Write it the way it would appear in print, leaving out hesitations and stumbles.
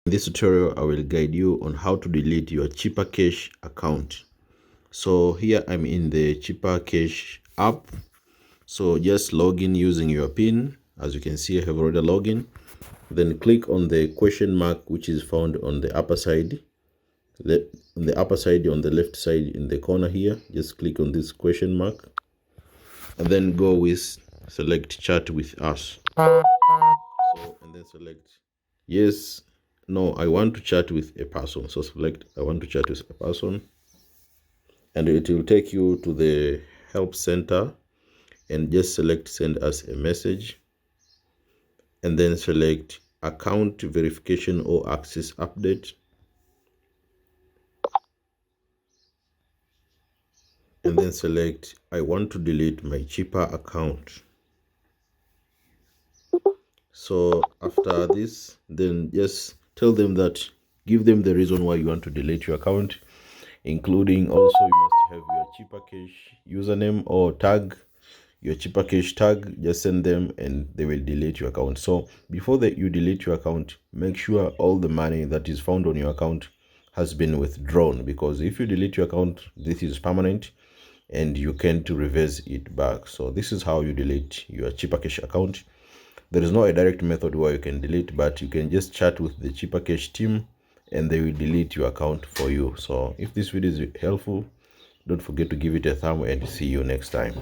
In this tutorial, I will guide you on how to delete your Cheaper Cash account. So here I'm in the Cheaper Cash app. So just log in using your PIN. As you can see, I have already logged in. Then click on the question mark, which is found on the upper side. On the upper side, on the left side in the corner here, just click on this question mark. And then go with select chat with us. So, and then select yes, no, I want to chat with a person. So select I want to chat with a person, and it will take you to the help center, and just select send us a message, and then select account verification or access update, and then select I want to delete my Cheaper account. So after this, then just tell them that, give them the reason why you want to delete your account, including also you must have your Cheaper Cash username or tag, your Cheaper Cash tag. Just send them and they will delete your account. So before that you delete your account, make sure all the money that is found on your account has been withdrawn, because if you delete your account, this is permanent and you can't reverse it back. So this is how you delete your Cheaper Cash account. There is no a direct method where you can delete, but you can just chat with the Cheaper Cash team and they will delete your account for you. So if this video is helpful, don't forget to give it a thumb and see you next time.